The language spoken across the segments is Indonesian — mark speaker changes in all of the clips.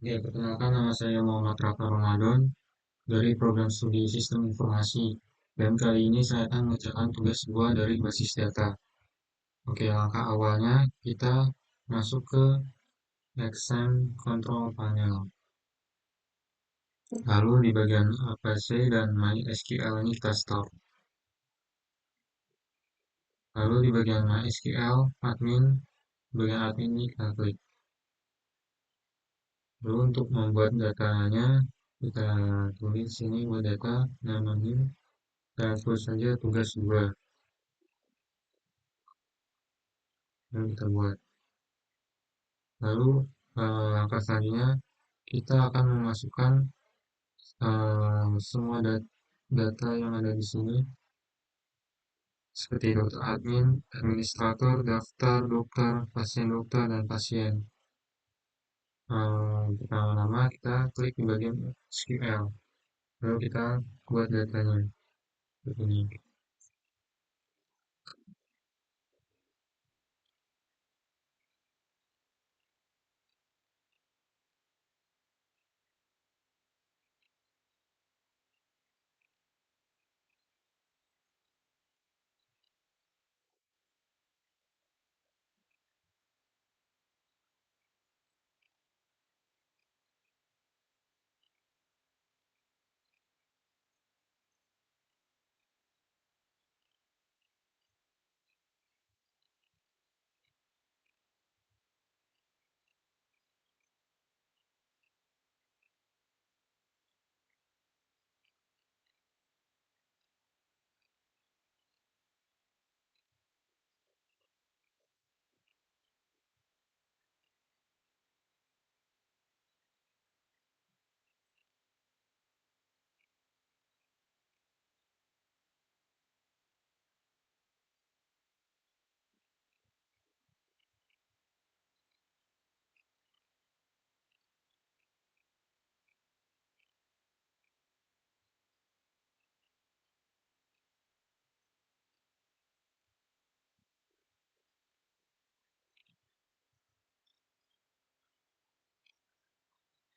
Speaker 1: Ya, perkenalkan nama saya Muhammad Raka Ramadan dari program studi Sistem Informasi. Dan kali ini saya akan mengerjakan tugas buah dari basis data. Oke, langkah awalnya kita masuk ke Exam Control Panel. Lalu di bagian APC dan MySQL ini kita start. Lalu di bagian MySQL, bagian admin ini kita klik. Lalu untuk membuat datanya, kita tulis sini buat data, namanya, kita tulis saja tugas 2 yang kita buat. Lalu langkah selanjutnya kita akan memasukkan semua data yang ada di sini seperti dokter admin, administrator, daftar, dokter, dan pasien. Pertama-tama kita klik di bagian SQL, lalu kita buat datanya seperti ini.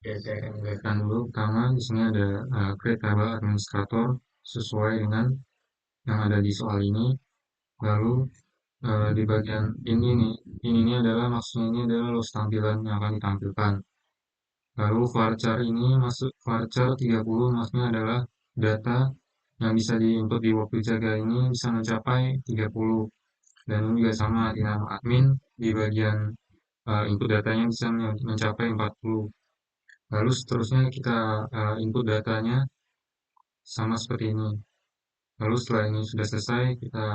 Speaker 1: Oke, saya akan menjelaskan dulu. Pertama, di sini ada create table administrator sesuai dengan yang ada di soal ini. Lalu di bagian ini nih, ini adalah maksudnya ini adalah los tampilan yang akan ditampilkan. Lalu varchar ini masuk varchar 30 maksudnya adalah data yang bisa diinput di waktu jaga ini bisa mencapai 30 dan ini juga sama di nama admin di bagian input datanya bisa mencapai 40. Lalu seterusnya kita input datanya sama seperti ini. Lalu setelah ini sudah selesai kita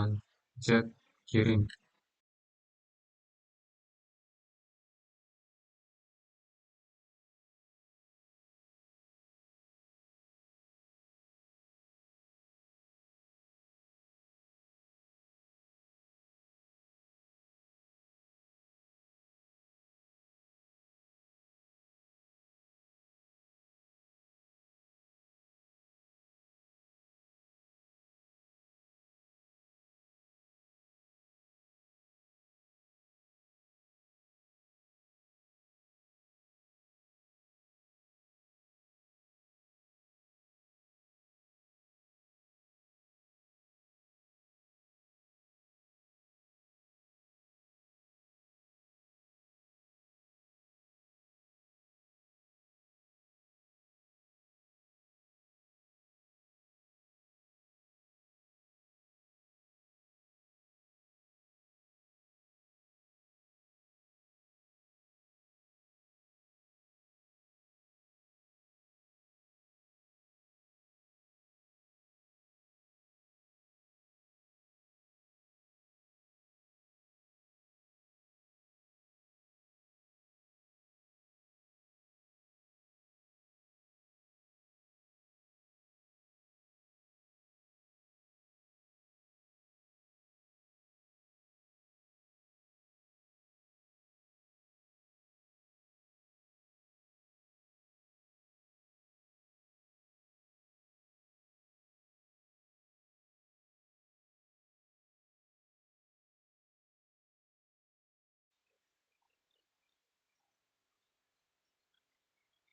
Speaker 1: chat kirim.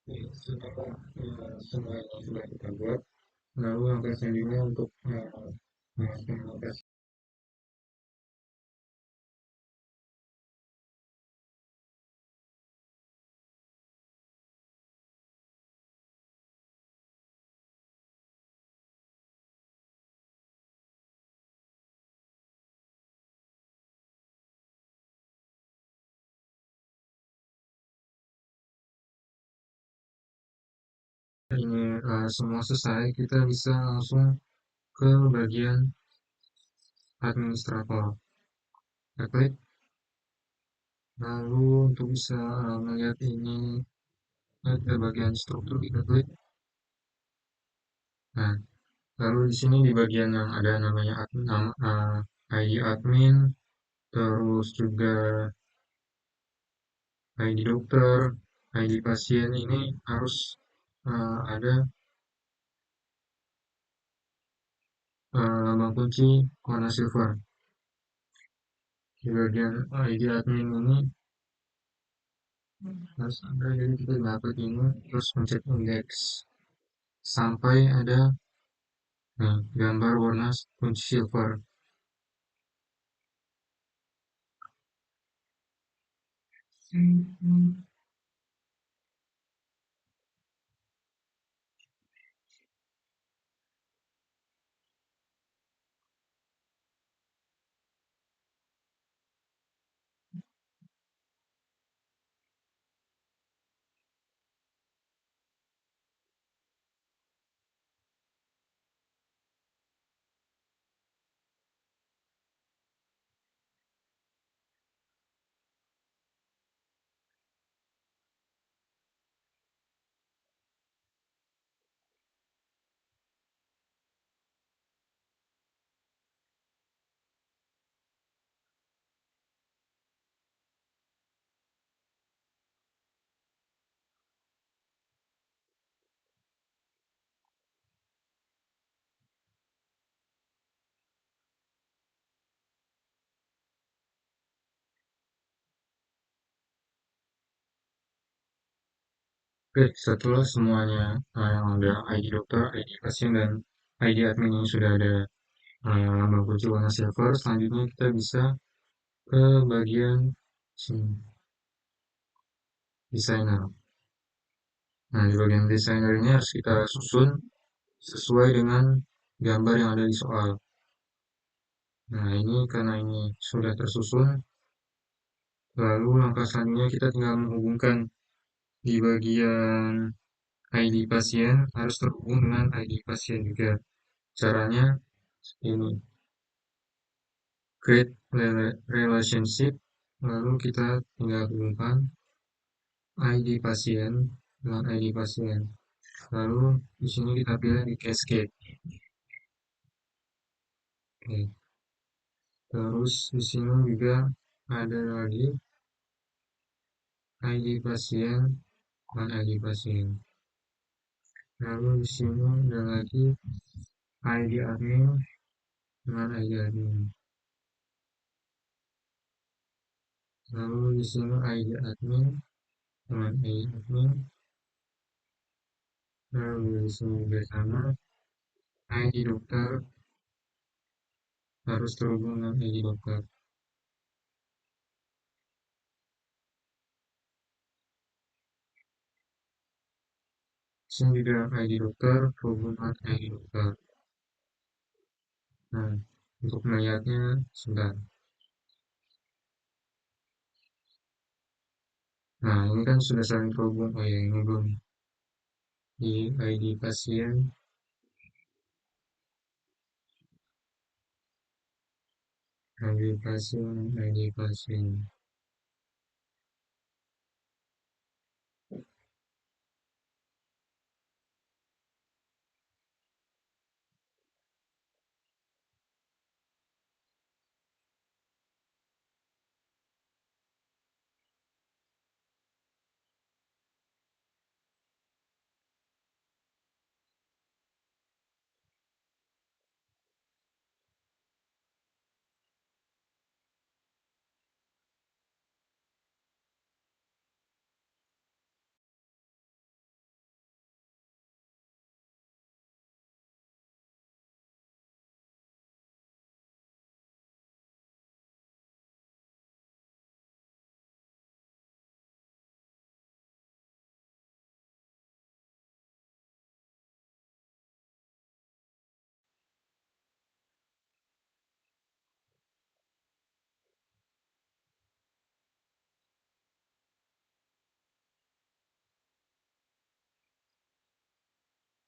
Speaker 1: Setelah semuanya sudah kita buat, lalu langkah selanjutnya untuk memasukkan lokasi. Ini semua selesai, kita bisa langsung ke bagian administrator. Kita klik, lalu untuk bisa melihat ini ada bagian struktur, kita klik. Nah, lalu di sini di bagian yang ada namanya nama, ID admin, terus juga ID dokter, ID pasien ini harus ada lambang kunci warna silver. Di bagian ID admin ini harus ada, jadi kita dapat ini terus mencet indeks sampai ada gambar warna kunci silver. Oke, setelah semuanya yang ada ID dokter, ID pasien, dan ID admin ini sudah ada lambang kunci warna silver, selanjutnya kita bisa ke bagian sini, desainer. Nah, di bagian desainer ini harus kita susun sesuai dengan gambar yang ada di soal. Nah, ini karena ini sudah tersusun, lalu langkah selanjutnya kita tinggal menghubungkan di bagian ID pasien harus terhubung dengan ID pasien juga. Caranya ini, create relationship, lalu kita tinggal hubungkan ID pasien dengan ID pasien. Lalu di sini kita pilih di cascade. Oke. Terus di sini juga ada lagi ID pasien dan ID pasien. Lalu di sini ada lagi ID admin dengan ID admin. Lalu di sini ID admin dengan ID admin. Lalu di sini juga sama ID dokter harus terhubung dengan ID dokter. Di sini juga ID dokter terhubung dengan ID dokter. Nah, untuk melihatnya sebentar. Nah, ini kan sudah saling terhubung. Oh ya, ini belum di ID pasien, ID pasien, ID pasien.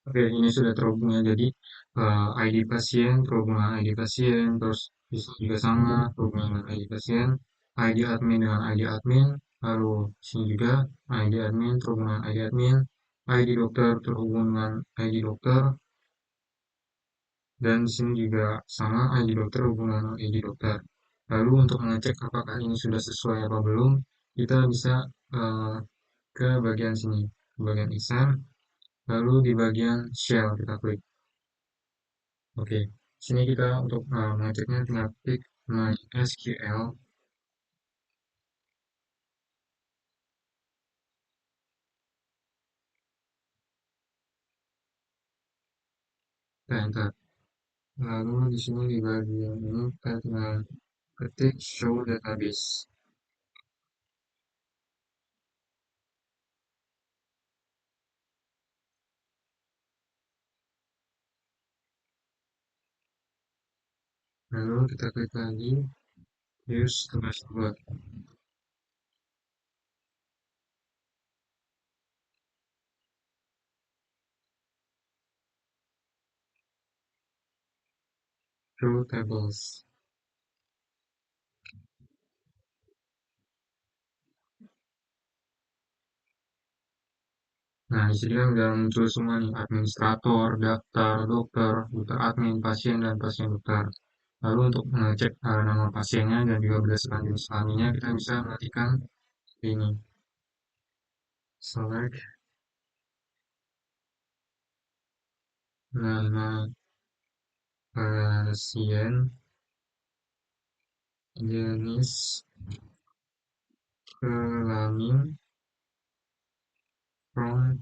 Speaker 1: Oke, ini sudah terhubung ya. Jadi ID pasien terhubung dengan ID pasien, terus bisa juga sama terhubung dengan ID pasien, ID admin dengan ID admin, lalu sini juga ID admin terhubung dengan ID admin, ID dokter terhubung dengan ID dokter, dan di sini juga sama ID dokter hubungan dengan ID dokter. Lalu untuk mengecek apakah ini sudah sesuai apa belum, kita bisa eh, ke bagian sini, ke bagian exam, lalu di bagian shell kita klik. Oke, sini kita untuk mengeceknya tinggal klik MySQL, kita enter. Lalu di sini di bagian ini kita tinggal ketik show database. Lalu kita klik lagi use the dashboard. Show tables. Nah, di sini kan udah muncul semua nih, administrator, daftar, dokter, dokter admin, pasien, dan pasien dokter. Lalu untuk mengecek nama pasiennya dan juga berdasarkan jenis kelaminnya, kita bisa matikan ini. Select nama pasien, jenis kelamin, from,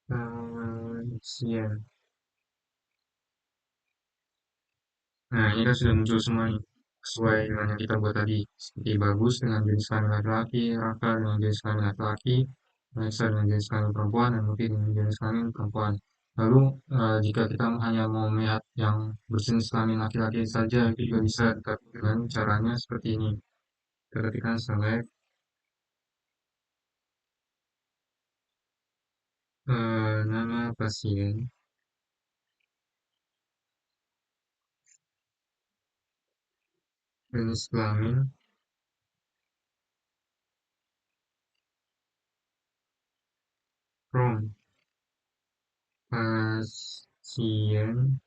Speaker 1: pasien. Nah, ini kan sudah muncul semua nih, sesuai dengan yang kita buat tadi. Seperti bagus dengan jenis kelamin laki-laki, Raka dengan jenis kelamin laki-laki, Maisa dengan jenis kelamin perempuan, dan Luki dengan jenis kelamin perempuan. Lalu, jika kita hanya mau melihat yang berjenis kelamin laki-laki saja, itu juga bisa, tapi dengan caranya seperti ini. Kita ketikkan select nama pasien, jenis kelamin, from, pasien,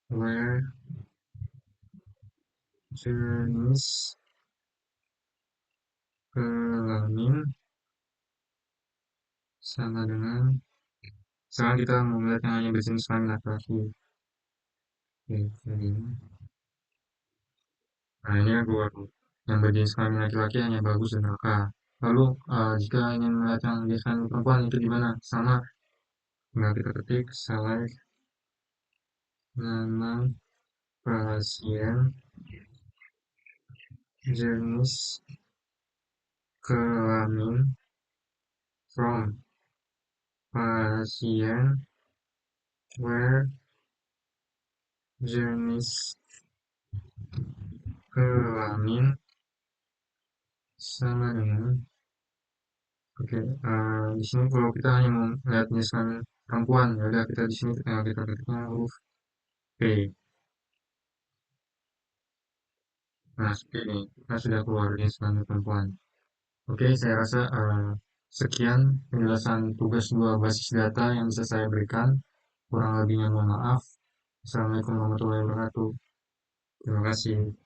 Speaker 1: where, jenis kelamin, sama dengan sekarang kita mau melihat yang hanya berjenis kelamin laki-laki. Oke, jadi nah ini yang keluar tuh. Yang berjenis kelamin laki-laki hanya bagus dan raka. Lalu jika ingin melihat yang berjenis kelamin perempuan itu gimana? Sama, tinggal kita ketik select nama pasien, jenis kelamin, from, pasien, where, jenis kelamin, sama dengan oke, di sini kalau kita hanya mau melihat jenis kelamin perempuan, ya udah kita di sini kita ketiknya huruf P. Nah, seperti ini, kita sudah keluar jenis kelamin perempuan. Oke, saya rasa sekian penjelasan tugas 2 basis data yang bisa saya berikan. Kurang lebihnya mohon maaf. Assalamualaikum warahmatullahi wabarakatuh. Terima kasih.